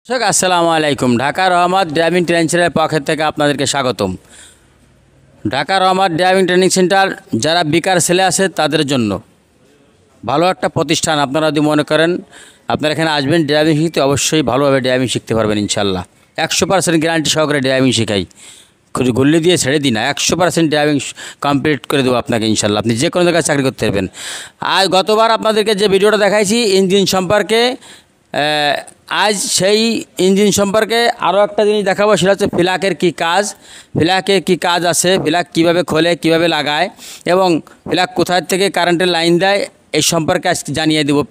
দর্শক আসসালামু আলাইকুম। ঢাকা রহমত ড্রাইভিং ট্রেনিং সেন্টারের পক্ষ থেকে আপনাদেরকে স্বাগতম। ঢাকা রহমত ড্রাইভিং ট্রেনিং সেন্টার যারা বেকার ছেলে আছে তাদের জন্য ভালো একটা প্রতিষ্ঠান। আপনারা যদি মনে করেন আপনারা এখানে আসবেন ড্রাইভিং শিখতে, অবশ্যই ভালোভাবে ড্রাইভিং শিখতে পারবেন ইনশাল্লাহ। 100% গ্যারান্টি সহকারে ড্রাইভিং শেখাই, গুল্লি দিয়ে ছেড়ে দিই না, 100% ড্রাইভিং কমপ্লিট করে দেবো আপনাকে ইনশাল্লাহ। আপনি যে কোনো জায়গায় চাকরি করতে পারবেন। আর গতবার আপনাদেরকে যে ভিডিওটা দেখাইছি ইঞ্জিন সম্পর্কে, আজ সেই ইঞ্জিন সম্পর্কে আরও একটা জিনিস দেখাবো, সেটা হচ্ছে ফ্ল্যাকের কী কাজ, ফ্ল্যাকের কী কাজ আছে, ফ্ল্যাক কীভাবে খোলে, কীভাবে লাগায় এবং ফ্ল্যাক কোথায় থেকে কারেন্টের লাইন দেয়, এই সম্পর্কে আজকে জানিয়ে দেবো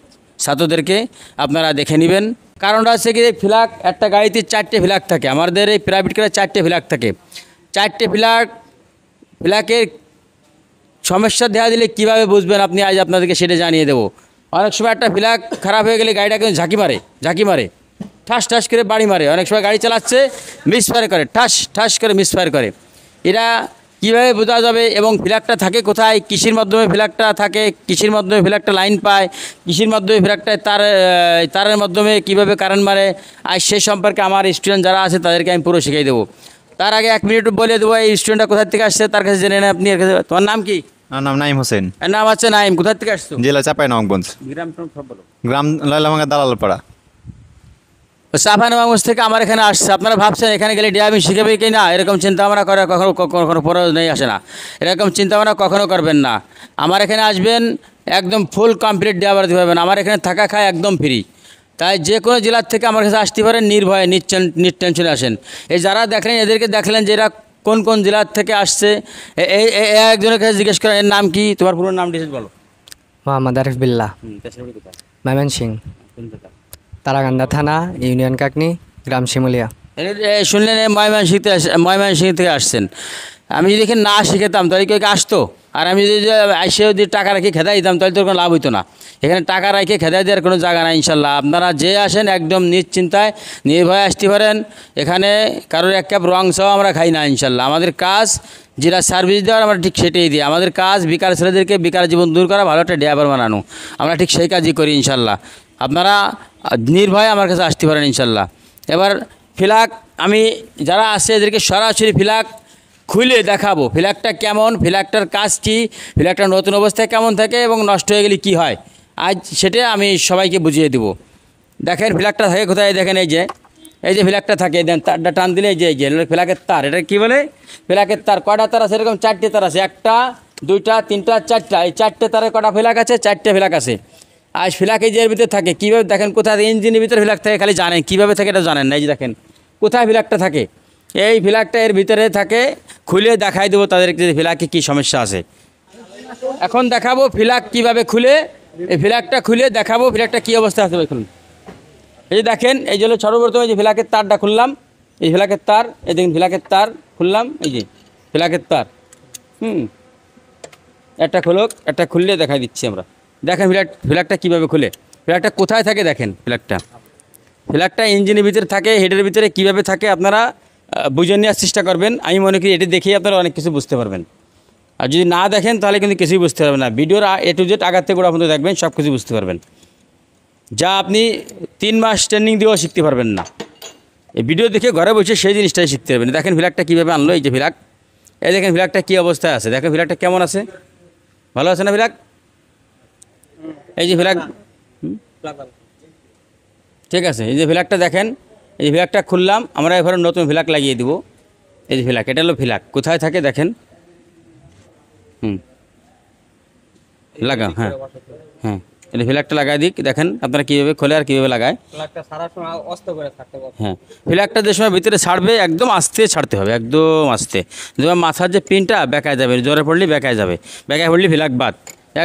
ছাত্রদেরকে। আপনারা দেখে নেবেন। কারণটা হচ্ছে কি, ফ্ল্যাক একটা গাড়িতে 4টে ফ্ল্যাক থাকে, আমাদের এই প্রাইভেট কারে 4টে ফ্ল্যাক থাকে। 4টে ফ্ল্যাকের সমস্যা দেখা দিলে কীভাবে বুঝবেন আপনি, আজ আপনাদেরকে সেটা জানিয়ে দেবো। অনেক সময় একটা ফ্ল্যাগ খারাপ হয়ে গেলে গাড়িটা কিন্তু ঝাঁকি মারে, ঠাস ঠাস করে বাড়ি মারে। অনেক সময় গাড়ি চালাচ্ছে মিসফায়ার করে, ঠাস ঠাস করে মিসফায়ার করে। এরা কীভাবে বোঝা যাবে এবং ফ্ল্যাগটা থাকে কোথায়, কৃষির মাধ্যমে ফ্ল্যাগটা থাকে, কৃষির মাধ্যমে ফ্ল্যাগটা লাইন পায়, কৃষির মাধ্যমে ফ্ল্যাগটা তারের মাধ্যমে কীভাবে কারেন্ট মারে, আর সেই সম্পর্কে আমার স্টুডেন্ট যারা আছে তাদেরকে আমি পুরো শিখিয়ে দেবো। তার আগে 1 মিনিট বলে দেবো এই স্টুডেন্টটা কোথার থেকে আসছে, তার কাছে জেনে নেন আপনি। এর কাছে, তোমার নাম কি? আমার নাম নাইম হোসেন। এর নাম হচ্ছে নাইম। কোথার থেকে আসছো? জেলা চাঁপাইনবাবগঞ্জ, গ্রাম লাইলাভাঙ্গা দালালপাড়া। চাঁপাইনবাবগঞ্জ থেকে আমার এখানে আসছে। আপনারা ভাবছেন এখানে গেলে ড্রাইভিং শিখাবে কি না, এরকম চিন্তাভাবনা করে কখনো পরে নেই আসে না, এরকম চিন্তাভাবনা কখনো করবেন না। আমার এখানে আসবেন, একদম ফুল কমপ্লিট ড্রাইভার দিতে পারবেন। আমার এখানে থাকা খায় একদম ফ্রি। তাই যে কোনো জেলার থেকে আমার কাছে আসতে পারেন, নির্ভয়ে নির্টেনশনে আসেন। এই যারা দেখলেন এদেরকে দেখলেন যে এরা কোন কোন জেলার থেকে আসছে, একজনের কাছে জিজ্ঞেস করেন এর নাম কি, তোমার পুরো নাম ডিটেলস বলো। মোহাম্মদ আরিফ বিল্লাহ, ময়মনসিং, তারাকান্দা থানা, ইউনিয়ন কাকনি, গ্রাম শিমুলিয়া। শুনলেন ময়মনসিংহ থেকে আসছেন। আমি যদি এখানে না শিখেতাম তাহলে কেউ আসতো? আর আমি যদি এসে যদি টাকা রেখে খেদাই দিতাম তাহলে তো কোনো লাভ হইতো না। এখানে টাকা রেখে খেদাই দেওয়ার কোনো জায়গা নাই ইনশাল্লাহ। আপনারা যে আসেন একদম নিশ্চিন্তায় নির্ভয়ে আসতে পারেন। এখানে কারোর এক কাপ রং চাও আমরা খাই না ইনশাল্লাহ। আমাদের কাজ যেটা সার্ভিস দেওয়ার আমরা ঠিক সেটাই দিই। আমাদের কাজ বেকার ছেলেদেরকে বেকার জীবন দূর করা, ভালো একটা ড্রাইভার বানানো, আমরা ঠিক সেই কাজই করি ইনশাল্লাহ। আপনারা নির্ভয়ে আমার কাছে আসতে পারেন ইনশাল্লাহ। এবার ফ্ল্যাগ আমি যারা আসে এদেরকে সরাসরি ফ্ল্যাগ খুলে দেখাবো, ফ্ল্যাগটা কেমন, ফ্ল্যাগটার কাজ কী, ফ্ল্যাগটা নতুন অবস্থায় কেমন থাকে এবং নষ্ট হয়ে গেলে কী হয়, আজ সেটা আমি সবাইকে বুঝিয়ে দেবো। দেখেন ফ্ল্যাগটা থাকে কোথায়, দেখেন এই যে ফ্ল্যাগটা থাকে, দেন তারটা টান দিলে এই যে ফ্ল্যাগের তার, এটা কী বলে ফ্ল্যাগের তার। কয়টা তার আছে? এরকম 4টে তার আছে, 1টা 2টা 3টা 4টা, এই 4টে তারের কটা ফ্ল্যাগ আছে? 4টে ফ্ল্যাগ আছে। আর ফ্ল্যাগ এই যে এর ভিতরে থাকে, কীভাবে দেখেন কোথায় ইঞ্জিনের ভিতরে ফ্ল্যাগ থাকে, খালি জানেন কীভাবে থাকে এটা জানেন না। এই যে দেখেন কোথায় ফ্ল্যাগটা থাকে, এই ফ্ল্যাগটা এর ভিতরে থাকে। খুলে দেখাই দেবো তাদেরকে যে ফ্ল্যাগে কী সমস্যা আছে। এখন দেখাবো ফ্ল্যাগ কীভাবে খুলে, এই ফ্ল্যাগটা খুলে দেখাবো ফ্ল্যাগটা কী অবস্থা আছে। খুলুন, এই যে দেখেন, এই যে সর্বপ্রথমে যে ফ্ল্যাগের তারটা খুললাম, এই ফ্ল্যাগের তার, এই দেখুন ফ্ল্যাগের তার খুললাম, এই যে ফ্ল্যাগের তার। একটা খুলুক, একটা খুললে দেখাই দিচ্ছি আমরা। দেখেন ফ্ল্যাগটা কীভাবে খুলে, ফ্ল্যাগটা কোথায় থাকে দেখেন। ফ্ল্যাগটা ইঞ্জিনের ভিতরে থাকে, হেডের ভিতরে কীভাবে থাকে আপনারা বুঝে নেওয়ার চেষ্টা করবেন। আমি মনে করি এটি দেখেই আপনারা অনেক কিছু বুঝতে পারবেন। আর যদি না দেখেন তাহলে কিন্তু কিছুই বুঝতে পারবেন না। ভিডিওর A to Z আগার থেকে গোড়া পর্যন্ত দেখবেন, সব কিছু বুঝতে পারবেন, যা আপনি 3 মাস ট্রেনিং দিয়েও শিখতে পারবেন না। এই ভিডিও দেখে ঘরে বসে সেই জিনিসটাই শিখতে পারবেন। দেখেন ফ্ল্যাগটা কীভাবে আনলো, এই যে ফ্ল্যাগ, এই দেখেন ফ্ল্যাগটা কী অবস্থায় আছে, দেখেন ফ্ল্যাগটা কেমন আছে, ভালো আছে না ফ্ল্যাগ? এই যে ফ্ল্যাগ, ঠিক আছে। এই যে ফ্ল্যাগটা দেখেন, এই ফ্ল্যাগটা খুললাম, আমরা এবারে নতুন ফ্ল্যাগ লাগিয়ে দিব। এই যে ফ্ল্যাগ, এটা হলো ফ্ল্যাগ, কোথায় থাকে দেখেন। লাগা, হ্যাঁ এটা ফ্ল্যাগটা লাগাই দিক, দেখেন আপনারা কীভাবে খোলে আর কীভাবে লাগায়। হ্যাঁ, ফ্ল্যাগটা যে সময় ভিতরে ছাড়বে একদম আস্তে ছাড়তে হবে, একদম আস্তে। যেমন মাথার যে পিনটা বেঁকায় যাবে, জ্বরে পড়লে বেঁকায় যাবে, বেঁকায় পড়লে ফ্ল্যাগ বাদ,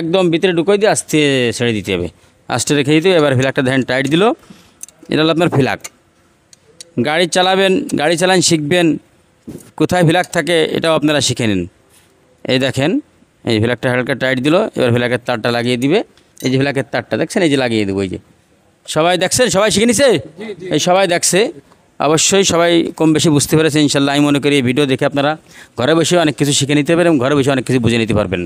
একদম ভিতরে ঢুকাই দিয়ে আস্তে ছেড়ে দিতে হবে, আস্তে রেখে দিতে হবে। এবার ফ্ল্যাগটা দেখেন টাইট দিল, এটা হলো আপনার ফ্ল্যাগ। গাড়ি চালাবেন, গাড়ি চালান শিখবেন, কোথায় ফ্ল্যাগ থাকে এটাও আপনারা শিখে নিন। এই দেখেন এই ফ্ল্যাগটা হালকা টাইট দিল, এবার ফ্ল্যাগের তারটা লাগিয়ে দিবে। এই যে ফ্ল্যাগের তারটা দেখছেন, এই যে লাগিয়ে দেবো। এই যে সবাই দেখছেন, সবাই শিখে নিছে, এই সবাই দেখছে, অবশ্যই সবাই কম বেশি বুঝতে পেরেছে ইনশাল্লাহ। আমি মনে করি এই ভিডিও দেখে আপনারা ঘরে বসে অনেক কিছু শিখে নিতে পারবেন এবং ঘরে বসে অনেক কিছু বুঝে নিতে পারবেন।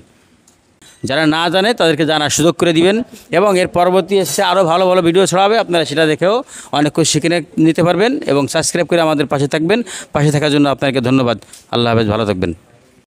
যারা না জানে তাদেরকে জানার সুযোগ করে দিবেন এবং এর পরবর্তী এসে আরও ভালো ভালো ভিডিও ছড়াবে, আপনারা সেটা দেখেও অনেক কিছু শিখে নিতে পারবেন এবং সাবস্ক্রাইব করে আমাদের পাশে থাকবেন। পাশে থাকার জন্য আপনাকে ধন্যবাদ। আল্লাহ হাফেজ, ভালো থাকবেন।